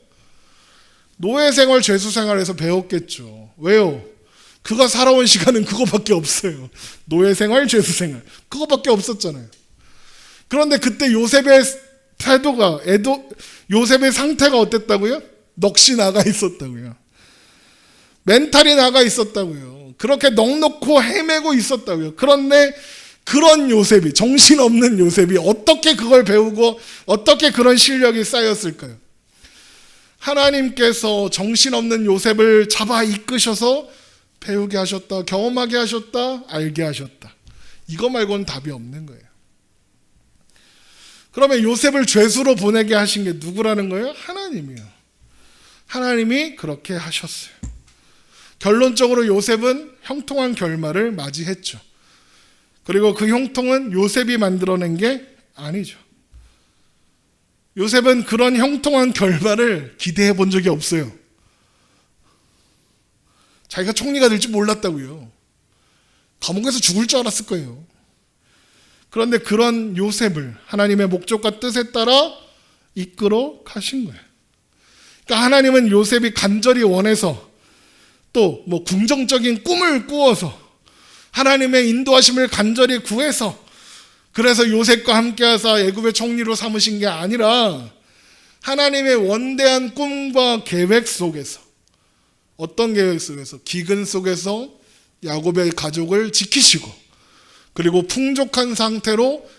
노예생활, 죄수생활에서 배웠겠죠. 왜요? 그가 살아온 시간은 그거밖에 없어요. 노예생활, 죄수생활, 그거밖에 없었잖아요. 그런데 그때 요셉의 태도가, 요셉의 상태가 어땠다고요? 넋이 나가 있었다고요. 멘탈이 나가 있었다고요. 그렇게 넋놓고 헤매고 있었다고요. 그런데 그런 요셉이, 정신없는 요셉이 어떻게 그걸 배우고 어떻게 그런 실력이 쌓였을까요? 하나님께서 정신없는 요셉을 잡아 이끄셔서 배우게 하셨다, 경험하게 하셨다, 알게 하셨다. 이거 말고는 답이 없는 거예요. 그러면 요셉을 죄수로 보내게 하신 게 누구라는 거예요? 하나님이요. 하나님이 그렇게 하셨어요. 결론적으로 요셉은 형통한 결말을 맞이했죠. 그리고 그 형통은 요셉이 만들어낸 게 아니죠. 요셉은 그런 형통한 결말을 기대해 본 적이 없어요. 자기가 총리가 될 줄 몰랐다고요. 감옥에서 죽을 줄 알았을 거예요. 그런데 그런 요셉을 하나님의 목적과 뜻에 따라 이끌어 가신 거예요. 그러니까 하나님은 요셉이 간절히 원해서 또 뭐 궁정적인 꿈을 꾸어서 하나님의 인도하심을 간절히 구해서 그래서 요셉과 함께하사 애굽의 총리로 삼으신 게 아니라 하나님의 원대한 꿈과 계획 속에서 어떤 계획 속에서 기근 속에서 야곱의 가족을 지키시고 그리고 풍족한 상태로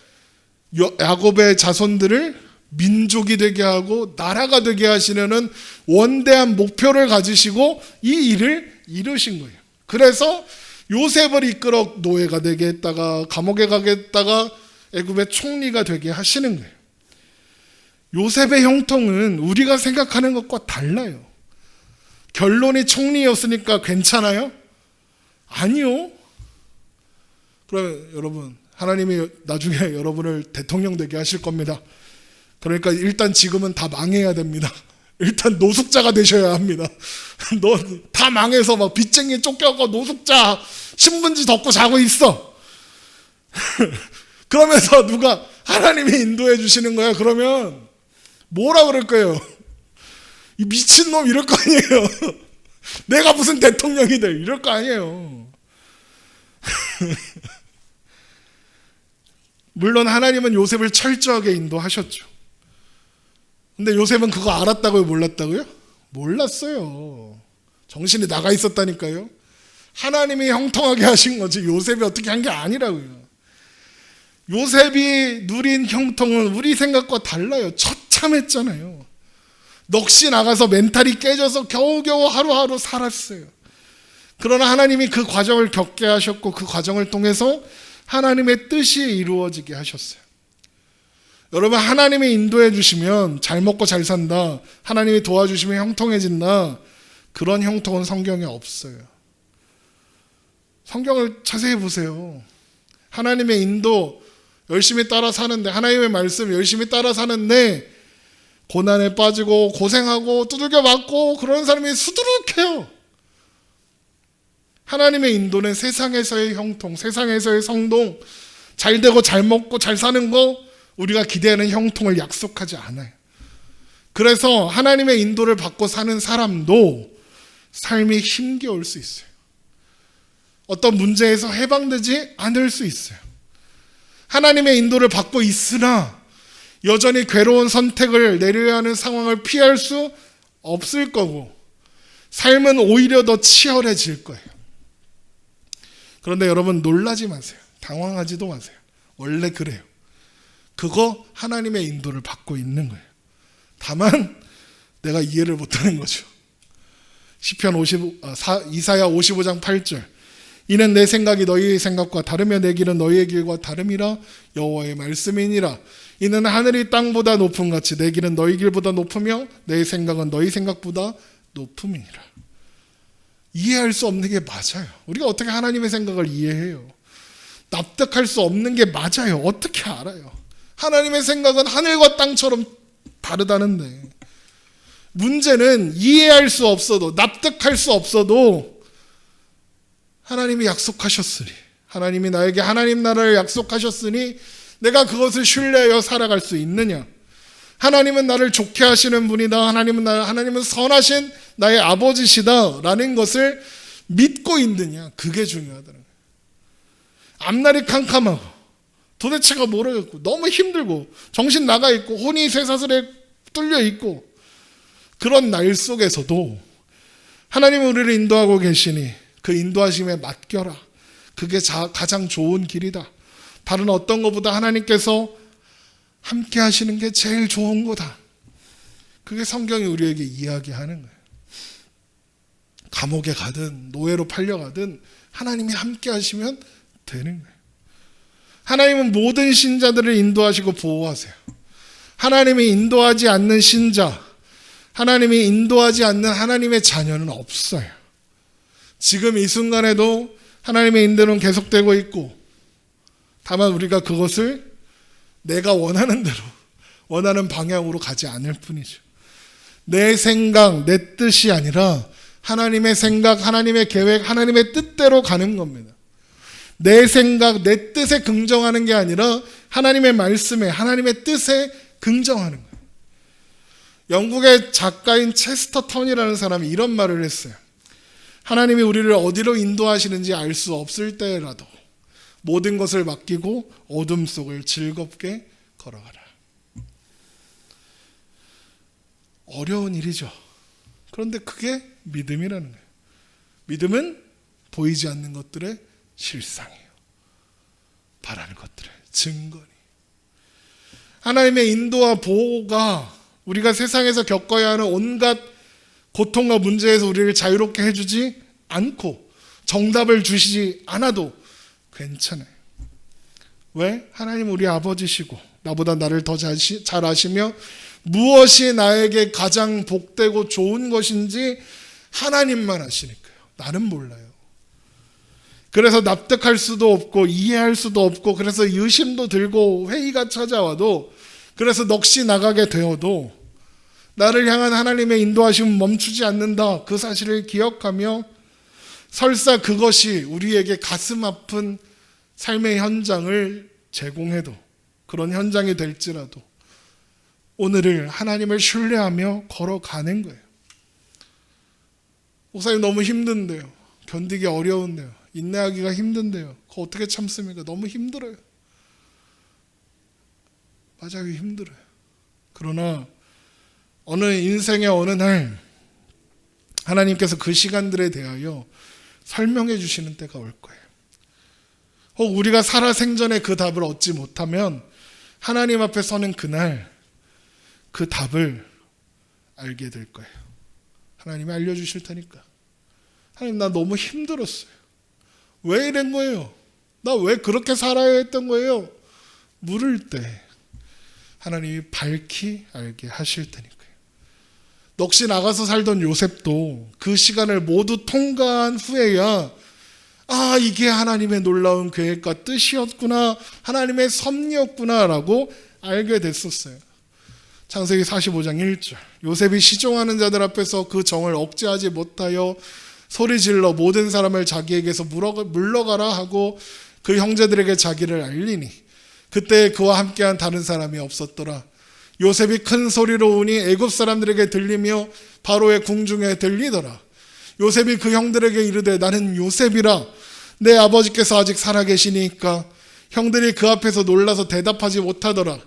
야곱의 자손들을 민족이 되게 하고 나라가 되게 하시려는 원대한 목표를 가지시고 이 일을 이루신 거예요. 그래서 요셉을 이끌어 노예가 되게 했다가 감옥에 가게 했다가 애굽의 총리가 되게 하시는 거예요. 요셉의 형통은 우리가 생각하는 것과 달라요. 결론이 총리였으니까 괜찮아요? 아니요. 그러면 여러분, 하나님이 나중에 여러분을 대통령 되게 하실 겁니다. 그러니까 일단 지금은 다 망해야 됩니다. 일단 노숙자가 되셔야 합니다. 너 다 망해서 막 빚쟁이 쫓겨가 노숙자 신문지 덮고 자고 있어. 그러면서 누가 하나님이 인도해 주시는 거야. 그러면 뭐라 그럴 거예요? 이 미친놈 이럴 거 아니에요. 내가 무슨 대통령이 돼 이럴 거 아니에요. 물론 하나님은 요셉을 철저하게 인도하셨죠. 근데 요셉은 그거 알았다고요? 몰랐다고요? 몰랐어요. 정신이 나가 있었다니까요. 하나님이 형통하게 하신 거지 요셉이 어떻게 한 게 아니라고요. 요셉이 누린 형통은 우리 생각과 달라요. 처참했잖아요. 넋이 나가서 멘탈이 깨져서 겨우겨우 하루하루 살았어요. 그러나 하나님이 그 과정을 겪게 하셨고 그 과정을 통해서 하나님의 뜻이 이루어지게 하셨어요. 여러분, 하나님이 인도해 주시면 잘 먹고 잘 산다, 하나님이 도와주시면 형통해진다, 그런 형통은 성경에 없어요. 성경을 자세히 보세요. 하나님의 인도 열심히 따라 사는데, 하나님의 말씀 열심히 따라 사는데 고난에 빠지고 고생하고 두들겨 맞고 그런 사람이 수두룩해요. 하나님의 인도는 세상에서의 형통, 세상에서의 성동, 잘 되고 잘 먹고 잘 사는 거 우리가 기대하는 형통을 약속하지 않아요. 그래서 하나님의 인도를 받고 사는 사람도 삶이 힘겨울 수 있어요. 어떤 문제에서 해방되지 않을 수 있어요. 하나님의 인도를 받고 있으나 여전히 괴로운 선택을 내려야 하는 상황을 피할 수 없을 거고 삶은 오히려 더 치열해질 거예요. 그런데 여러분, 놀라지 마세요. 당황하지도 마세요. 원래 그래요. 그거 하나님의 인도를 받고 있는 거예요. 다만 내가 이해를 못하는 거죠. 이사야 55장 8절, 이는 내 생각이 너희의 생각과 다르며 내 길은 너희의 길과 다름이라 여호와의 말씀이니라. 이는 하늘이 땅보다 높음 같이 내 길은 너희 길보다 높으며 내 생각은 너희 생각보다 높음이니라. 이해할 수 없는 게 맞아요. 우리가 어떻게 하나님의 생각을 이해해요? 납득할 수 없는 게 맞아요. 어떻게 알아요? 하나님의 생각은 하늘과 땅처럼 다르다는데, 문제는 이해할 수 없어도 납득할 수 없어도 하나님이 약속하셨으니, 하나님이 나에게 하나님 나라를 약속하셨으니 내가 그것을 신뢰하여 살아갈 수 있느냐? 하나님은 나를 좋게 하시는 분이다, 하나님은 선하신 나의 아버지시다 라는 것을 믿고 있느냐, 그게 중요하다는 거예요. 앞날이 캄캄하고 도대체가 모르겠고 너무 힘들고 정신 나가 있고 혼이 쇠사슬에 뚫려 있고 그런 날 속에서도 하나님은 우리를 인도하고 계시니 그 인도하심에 맡겨라. 그게 가장 좋은 길이다. 다른 어떤 것보다 하나님께서 함께 하시는 게 제일 좋은 거다. 그게 성경이 우리에게 이야기하는 거예요. 감옥에 가든 노예로 팔려가든 하나님이 함께 하시면 되는 거예요. 하나님은 모든 신자들을 인도하시고 보호하세요. 하나님이 인도하지 않는 신자, 하나님이 인도하지 않는 하나님의 자녀는 없어요. 지금 이 순간에도 하나님의 인도는 계속되고 있고, 다만 우리가 그것을 내가 원하는 대로, 원하는 방향으로 가지 않을 뿐이죠. 내 생각, 내 뜻이 아니라 하나님의 생각, 하나님의 계획, 하나님의 뜻대로 가는 겁니다. 내 생각, 내 뜻에 긍정하는 게 아니라 하나님의 말씀에, 하나님의 뜻에 긍정하는 거예요. 영국의 작가인 체스터 턴이라는 사람이 이런 말을 했어요. 하나님이 우리를 어디로 인도하시는지 알 수 없을 때라도 모든 것을 맡기고 어둠 속을 즐겁게 걸어가라. 어려운 일이죠. 그런데 그게 믿음이라는 거예요. 믿음은 보이지 않는 것들의 실상이에요. 바라는 것들의 증거니. 하나님의 인도와 보호가 우리가 세상에서 겪어야 하는 온갖 고통과 문제에서 우리를 자유롭게 해주지 않고 정답을 주시지 않아도 괜찮아요. 왜? 하나님 우리 아버지시고 나보다 나를 더 잘 아시며 무엇이 나에게 가장 복되고 좋은 것인지 하나님만 아시니까요. 나는 몰라요. 그래서 납득할 수도 없고 이해할 수도 없고, 그래서 의심도 들고 회의가 찾아와도, 그래서 넋이 나가게 되어도 나를 향한 하나님의 인도하심은 멈추지 않는다. 그 사실을 기억하며 설사 그것이 우리에게 가슴 아픈 삶의 현장을 제공해도, 그런 현장이 될지라도 오늘을 하나님을 신뢰하며 걸어가는 거예요. 목사님 너무 힘든데요. 견디기 어려운데요. 인내하기가 힘든데요. 그거 어떻게 참습니까? 너무 힘들어요. 맞아요. 힘들어요. 그러나 어느 인생의 어느 날 하나님께서 그 시간들에 대하여 설명해 주시는 때가 올 거예요. 혹 우리가 살아생전에 그 답을 얻지 못하면 하나님 앞에 서는 그날 그 답을 알게 될 거예요. 하나님이 알려주실 테니까. 하나님, 나 너무 힘들었어요. 왜 이런 거예요? 나 왜 그렇게 살아야 했던 거예요? 물을 때 하나님이 밝히 알게 하실 테니까요. 넋이 나가서 살던 요셉도 그 시간을 모두 통과한 후에야 이게 하나님의 놀라운 계획과 뜻이었구나, 하나님의 섭리였구나라고 알게 됐었어요. 창세기 45장 1절, 요셉이 시종하는 자들 앞에서 그 정을 억제하지 못하여 소리질러 모든 사람을 자기에게서 물러가라 하고 그 형제들에게 자기를 알리니 그때 그와 함께한 다른 사람이 없었더라. 요셉이 큰 소리로 우니 애굽 사람들에게 들리며 바로의 궁중에 들리더라. 요셉이 그 형들에게 이르되 나는 요셉이라. 내 아버지께서 아직 살아계시니까. 형들이 그 앞에서 놀라서 대답하지 못하더라.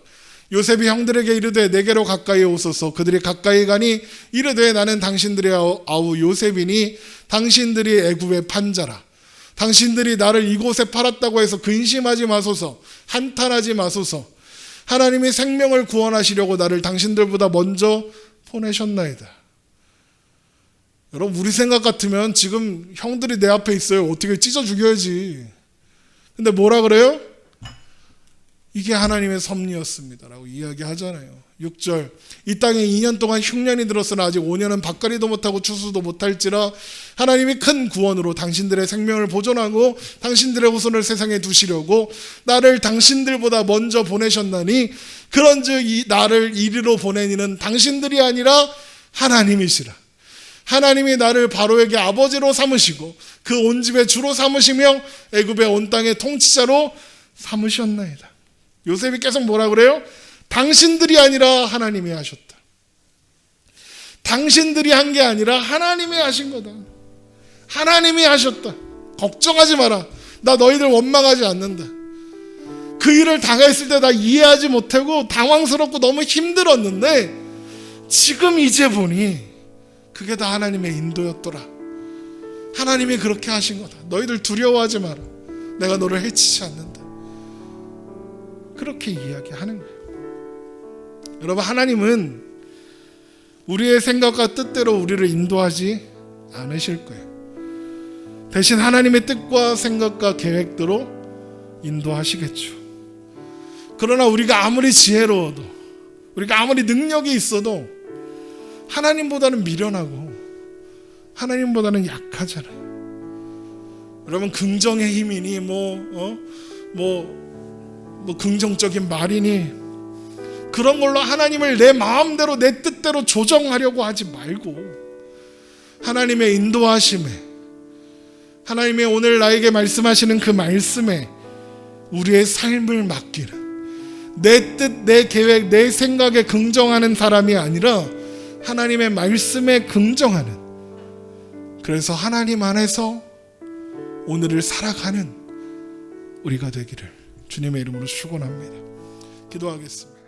요셉이 형들에게 이르되 내게로 가까이 오소서. 그들이 가까이 가니 이르되 나는 당신들의 아우 요셉이니 당신들이 애굽의 판자라. 당신들이 나를 이곳에 팔았다고 해서 근심하지 마소서. 한탄하지 마소서. 하나님이 생명을 구원하시려고 나를 당신들보다 먼저 보내셨나이다. 여러분, 우리 생각 같으면 지금 형들이 내 앞에 있어요. 어떻게 찢어 죽여야지. 근데 뭐라 그래요? 이게 하나님의 섭리였습니다 라고 이야기하잖아요. 6절, 이 땅에 2년 동안 흉년이 들었으나 아직 5년은 밭갈이도 못하고 추수도 못할지라 하나님이 큰 구원으로 당신들의 생명을 보존하고 당신들의 후손을 세상에 두시려고 나를 당신들보다 먼저 보내셨나니 그런즉 나를 이리로 보낸 이는 당신들이 아니라 하나님이시라. 하나님이 나를 바로에게 아버지로 삼으시고 그 온 집의 주로 삼으시며 애굽의 온 땅의 통치자로 삼으셨나이다. 요셉이 계속 뭐라 그래요? 당신들이 아니라 하나님이 하셨다. 당신들이 한 게 아니라 하나님이 하신 거다. 하나님이 하셨다. 걱정하지 마라. 나 너희들 원망하지 않는다. 그 일을 당했을 때 나 이해하지 못하고 당황스럽고 너무 힘들었는데 지금 이제 보니 그게 다 하나님의 인도였더라. 하나님이 그렇게 하신 거다. 너희들 두려워하지 마라. 내가 너를 해치지 않는다. 그렇게 이야기하는 거예요. 여러분, 하나님은 우리의 생각과 뜻대로 우리를 인도하지 않으실 거예요. 대신 하나님의 뜻과 생각과 계획대로 인도하시겠죠. 그러나 우리가 아무리 지혜로워도, 우리가 아무리 능력이 있어도 하나님보다는 미련하고 하나님보다는 약하잖아요. 여러분 긍정의 힘이니 긍정적인 말이니 그런 걸로 하나님을 내 마음대로 내 뜻대로 조정하려고 하지 말고 하나님의 인도하심에 하나님의 오늘 나에게 말씀하시는 그 말씀에 우리의 삶을 맡기는 내 뜻, 내 계획, 내 생각에 긍정하는 사람이 아니라 하나님의 말씀에 긍정하는 그래서 하나님 안에서 오늘을 살아가는 우리가 되기를 주님의 이름으로 축원합니다. 기도하겠습니다.